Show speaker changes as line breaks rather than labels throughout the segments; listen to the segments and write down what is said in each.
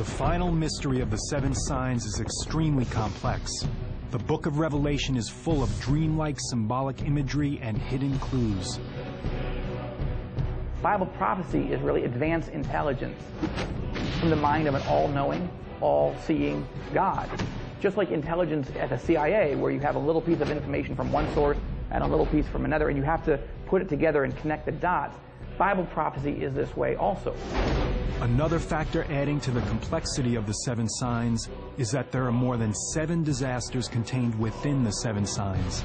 The final mystery of the seven signs is extremely complex. The book of Revelation is full of dreamlike symbolic imagery and hidden clues.
Bible prophecy is really advanced intelligence from the mind of an all-knowing, all-seeing God. Just like intelligence at the CIA, where you have a little piece of information from one source and a little piece from another, and you have to put it together and connect the dots. Bible prophecy is this way also.
Another factor adding to the complexity of the seven signs is that there are more than 7 disasters contained within the seven signs.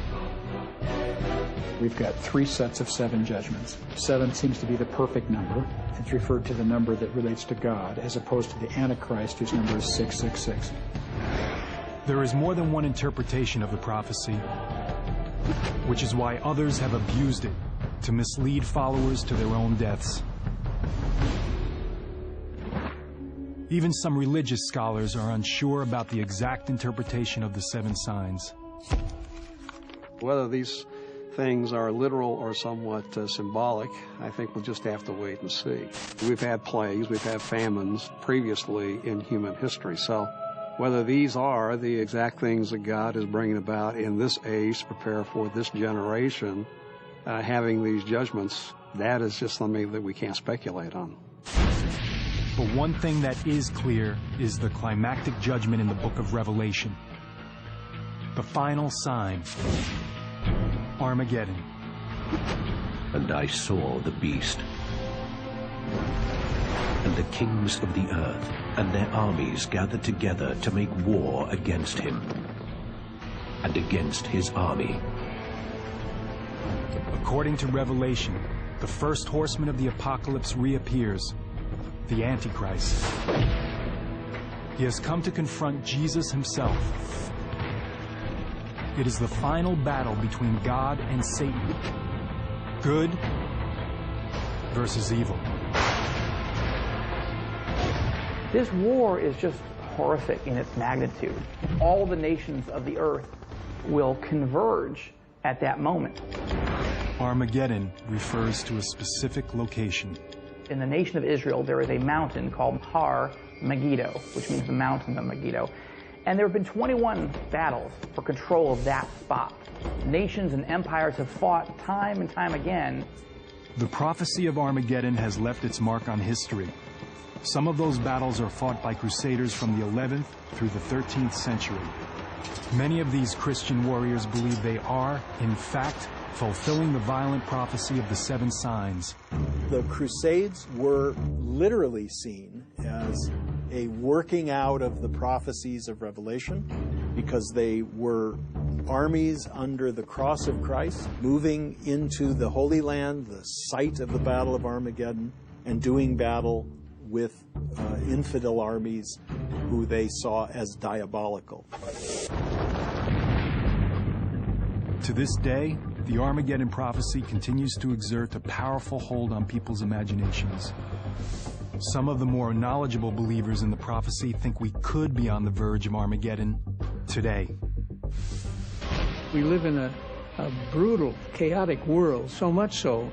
We've got 3 sets of 7 judgments. 7 seems to be the perfect number. It's referred to the number that relates to God, as opposed to the Antichrist, whose number is 666.
There is more than one interpretation of the prophecy, which is why others have abused it to mislead followers to their own deaths. Even some religious scholars are unsure about the exact interpretation of the seven signs.
Whether these things are literal or somewhat symbolic, I think we'll just have to wait and see. We've had plagues, we've had famines previously in human history, so whether these are the exact things that God is bringing about in this age to prepare for this generation, having these judgments, that is just something that we can't speculate on.
But one thing that is clear is the climactic judgment in the book of Revelation. The final sign, Armageddon.
And I saw the beast, and the kings of the earth, and their armies gathered together to make war against him, and against his army.
According to Revelation, the first horseman of the apocalypse reappears, the Antichrist. He has come to confront Jesus himself. It is the final battle between God and Satan. Good versus evil.
This war is just horrific in its magnitude. All the nations of the earth will converge at that moment.
Armageddon refers to a specific location.
In the nation of Israel, there is a mountain called Har Megiddo, which means the mountain of Megiddo. And there have been 21 battles for control of that spot. Nations and empires have fought time and time again.
The prophecy of Armageddon has left its mark on history. Some of those battles are fought by crusaders from the 11th through the 13th century. Many of these Christian warriors believe they are, in fact, fulfilling the violent prophecy of the seven signs.
The Crusades were literally seen as a working out of the prophecies of Revelation, because they were armies under the cross of Christ, moving into the Holy Land, the site of the Battle of Armageddon, and doing battle with infidel armies who they saw as diabolical.
To this day, the Armageddon prophecy continues to exert a powerful hold on people's imaginations. Some of the more knowledgeable believers in the prophecy think we could be on the verge of Armageddon today.
We live in a brutal, chaotic world, so much so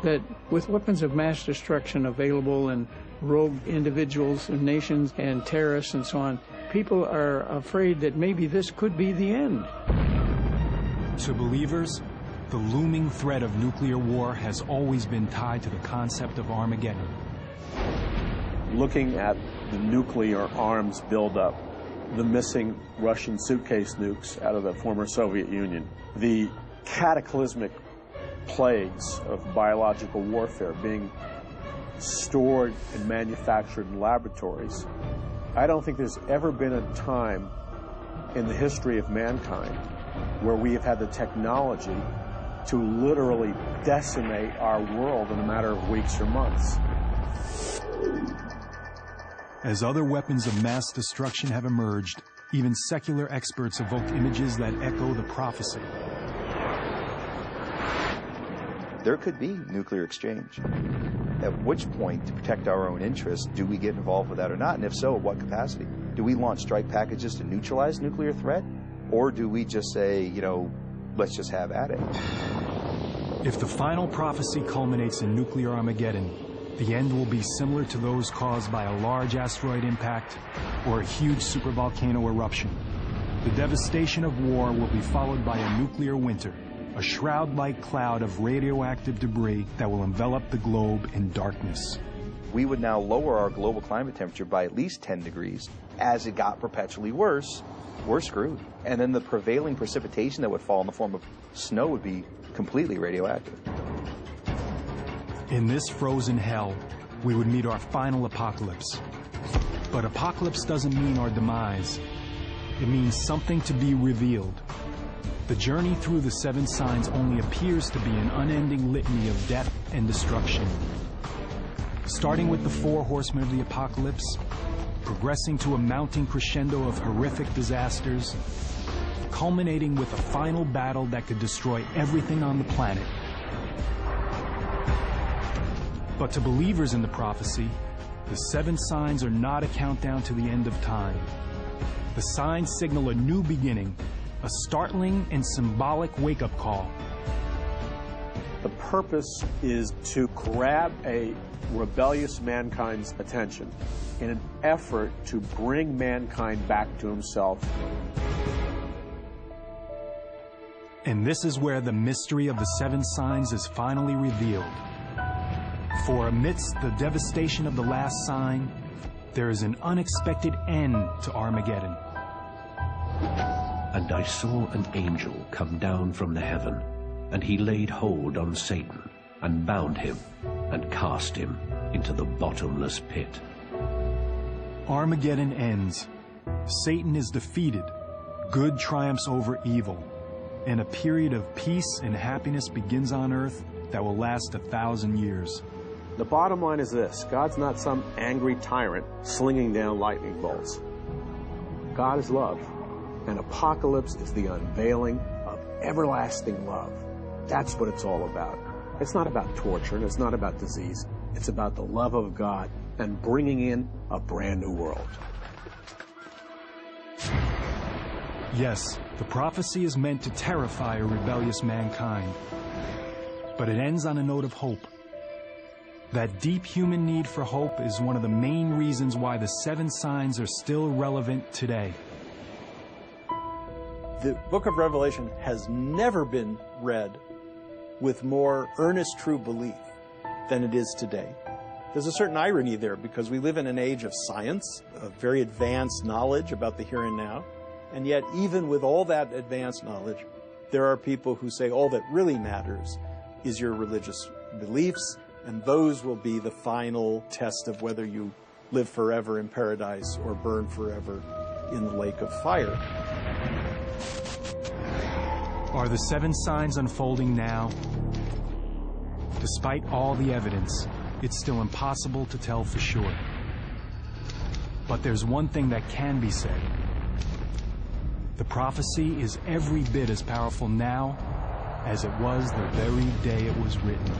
that with weapons of mass destruction available and rogue individuals and nations and terrorists and so on, people are afraid that maybe this could be the end.
To believers, the looming threat of nuclear war has always been tied to the concept of Armageddon.
Looking at the nuclear arms buildup, the missing Russian suitcase nukes out of the former Soviet Union, the cataclysmic plagues of biological warfare being stored and manufactured in laboratories. I don't think there's ever been a time in the history of mankind where we have had the technology to literally decimate our world in a matter of weeks or months.
As other weapons of mass destruction have emerged, even secular experts evoke images that echo the prophecy.
There could be nuclear exchange. At which point, to protect our own interests, do we get involved with that or not? And if so, at what capacity? Do we launch strike packages to neutralize nuclear threat? Or do we just say, you know, let's just have at it?
If the final prophecy culminates in nuclear Armageddon, The end will be similar to those caused by a large asteroid impact or a huge supervolcano eruption. The devastation of war will be followed by a nuclear winter, a shroud-like cloud of radioactive debris that will envelop the globe in darkness.
We would now lower our global climate temperature by at least 10 degrees. As it got perpetually worse, we're screwed. And then the prevailing precipitation that would fall in the form of snow would be completely radioactive.
In this frozen hell, we would meet our final apocalypse. But apocalypse doesn't mean our demise. It means something to be revealed. The journey through the 7 signs only appears to be an unending litany of death and destruction. Starting with the 4 horsemen of the apocalypse, progressing to a mounting crescendo of horrific disasters, culminating with a final battle that could destroy everything on the planet. But to believers in the prophecy, the 7 signs are not a countdown to the end of time. The signs signal a new beginning, a startling and symbolic wake-up call.
The purpose is to grab a rebellious mankind's attention in an effort to bring mankind back to himself.
And this is where the mystery of the 7 signs is finally revealed. For amidst the devastation of the last sign, there is an unexpected end to Armageddon.
And I saw an angel come down from the heaven, and he laid hold on Satan, and bound him, and cast him into the bottomless pit.
Armageddon ends. Satan is defeated. Good triumphs over evil. And a period of peace and happiness begins on earth that will last 1,000 years.
The bottom line is this: God's not some angry tyrant slinging down lightning bolts. God is love, and apocalypse is the unveiling of everlasting love. That's what it's all about. It's not about torture, and it's not about disease. It's about the love of God and bringing in a brand new world.
Yes, the prophecy is meant to terrify a rebellious mankind. But it ends on a note of hope. That deep human need for hope is one of the main reasons why the 7 signs are still relevant today.
The book of Revelation has never been read with more earnest true belief than it is today. There's a certain irony there because we live in an age of science, of very advanced knowledge about the here and now, and yet even with all that advanced knowledge, there are people who say all that really matters is your religious beliefs, and those will be the final test of whether you live forever in paradise or burn forever in the lake of fire.
Are the 7 signs unfolding now? Despite all the evidence, it's still impossible to tell for sure. But there's one thing that can be said. The prophecy is every bit as powerful now as it was the very day it was written.